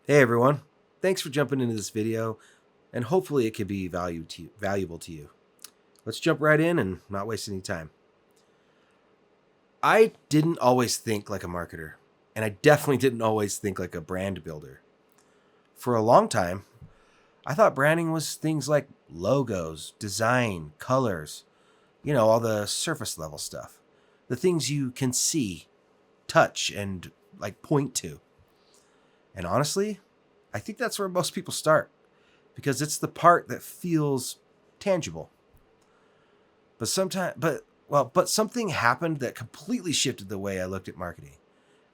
Hey everyone, thanks for jumping into this video, and hopefully it can be valuable to you. Let's jump right in and not waste any time. I didn't always think like a marketer, and I definitely didn't always think like a brand builder. For a long time, I thought branding was things like logos, design, colors, all the surface level stuff. The things you can see, touch, and point to. And honestly, I think that's where most people start because it's the part that feels tangible. But something happened that completely shifted the way I looked at marketing.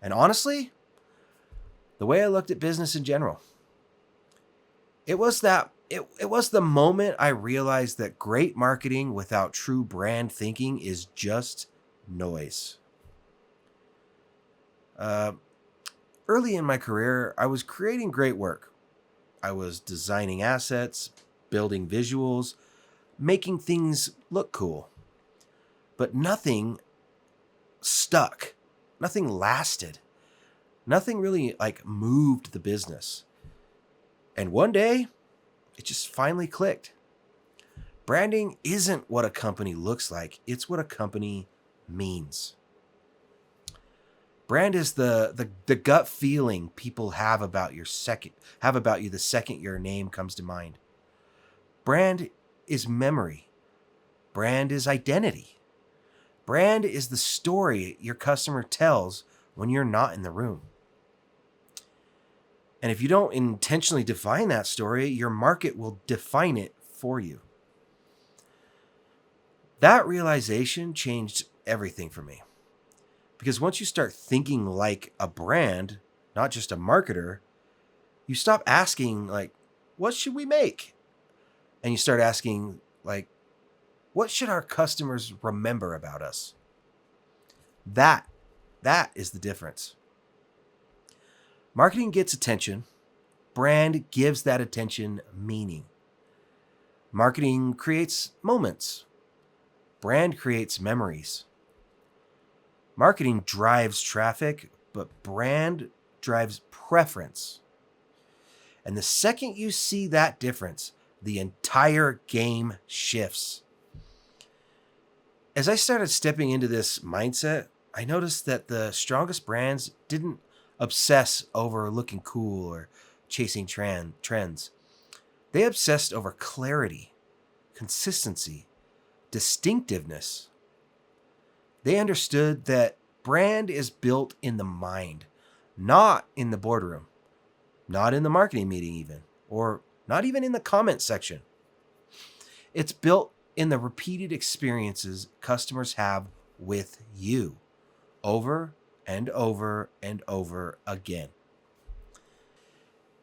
And honestly, the way I looked at business in general. It was the moment I realized that great marketing without true brand thinking is just noise. Uh, Early in my career, I was creating great work. I was designing assets, building visuals, making things look cool. But nothing stuck. Nothing lasted. Nothing really moved the business. And one day, it just finally clicked. Branding isn't what a company looks like, it's what a company means. Brand is the gut feeling people have about you the second your name comes to mind. Brand is memory. Brand is identity. Brand is the story your customer tells when you're not in the room. And if you don't intentionally define that story, your market will define it for you. That realization changed everything for me. Because once you start thinking like a brand, not just a marketer, you stop asking, what should we make? And you start asking, what should our customers remember about us? That, that is the difference. Marketing gets attention. Brand gives that attention meaning. Marketing creates moments. Brand creates memories. Marketing drives traffic, but brand drives preference. And the second you see that difference, the entire game shifts. As I started stepping into this mindset, I noticed that the strongest brands didn't obsess over looking cool or chasing trends. They obsessed over clarity, consistency, distinctiveness. They understood that brand is built in the mind, not in the boardroom, not in the marketing meeting even, or not even in the comment section. It's built in the repeated experiences customers have with you over and over and over again.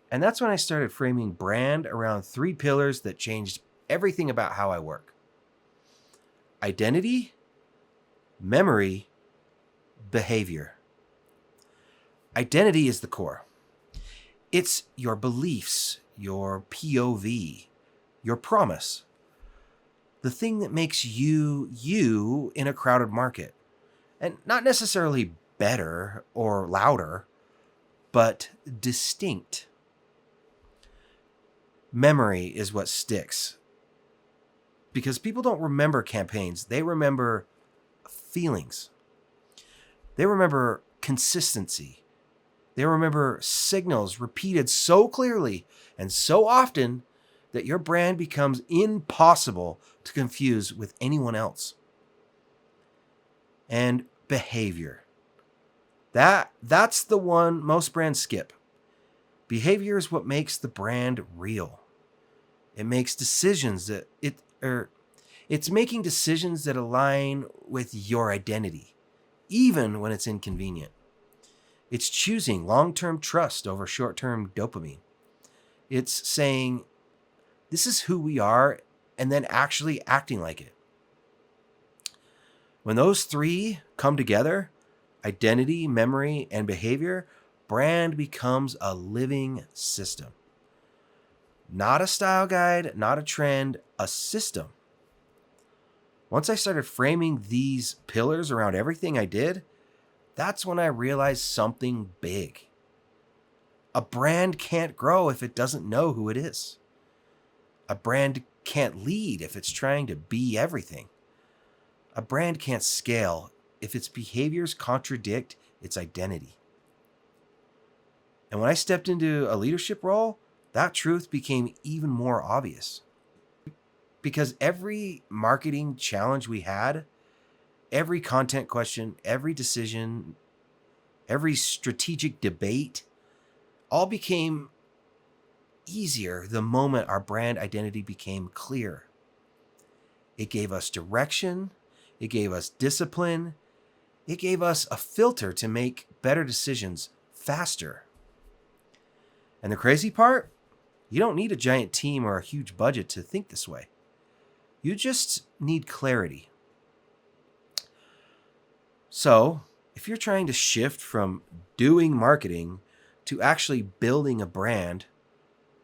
And that's when I started framing brand around three pillars that changed everything about how I work: identity, memory, behavior. Identity is the core. It's your beliefs, your POV, your promise, the thing that makes you you in a crowded market. And not necessarily better or louder, but distinct. Memory is what sticks because people don't remember campaigns, they remember feelings. They remember consistency. They remember signals repeated so clearly and so often that your brand becomes impossible to confuse with anyone else. And behavior. That's the one most brands skip. Behavior is what makes the brand real. It makes decisions that it's making decisions that align with your identity, even when it's inconvenient. It's choosing long-term trust over short-term dopamine. It's saying, this is who we are, and then actually acting like it. When those three come together, identity, memory, and behavior, brand becomes a living system. Not a style guide, not a trend, a system. Once I started framing these pillars around everything I did, that's when I realized something big. A brand can't grow if it doesn't know who it is. A brand can't lead if it's trying to be everything. A brand can't scale if its behaviors contradict its identity. And when I stepped into a leadership role, that truth became even more obvious. Because every marketing challenge we had, every content question, every decision, every strategic debate, all became easier the moment our brand identity became clear. It gave us direction, it gave us discipline, it gave us a filter to make better decisions faster. And the crazy part, you don't need a giant team or a huge budget to think this way. You just need clarity. So, if you're trying to shift from doing marketing to actually building a brand,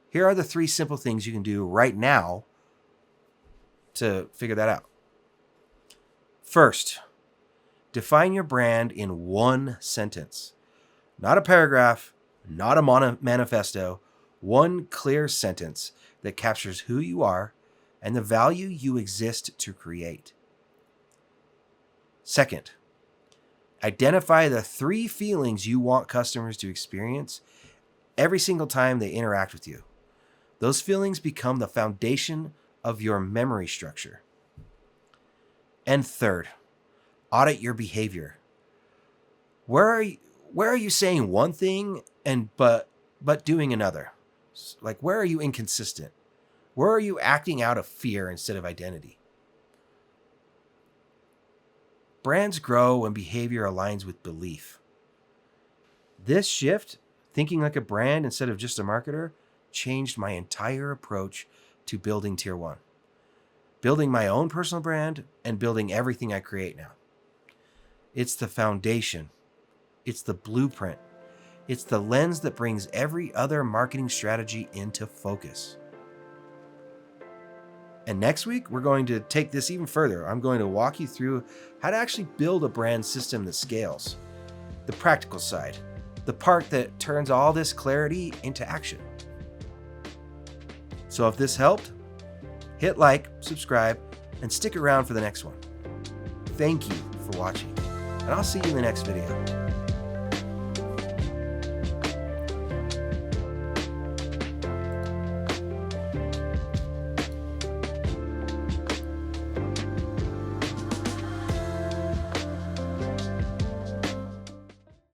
here are the 3 simple things you can do right now to figure that out. First, define your brand in one sentence. Not a paragraph, not a manifesto, one clear sentence that captures who you are and the value you exist to create. Second, identify the 3 feelings you want customers to experience every single time they interact with you. Those feelings become the foundation of your memory structure. And third, audit your behavior. Where are you saying one thing but doing another? Like, where are you inconsistent? Where are you acting out of fear instead of identity? Brands grow when behavior aligns with belief. This shift, thinking like a brand instead of just a marketer, changed my entire approach to building Tier 1. Building my own personal brand and building everything I create now. It's the foundation. It's the blueprint. It's the lens that brings every other marketing strategy into focus. And next week, we're going to take this even further. I'm going to walk you through how to actually build a brand system that scales. The practical side, the part that turns all this clarity into action. So if this helped, hit like, subscribe, and stick around for the next one. Thank you for watching, and I'll see you in the next video.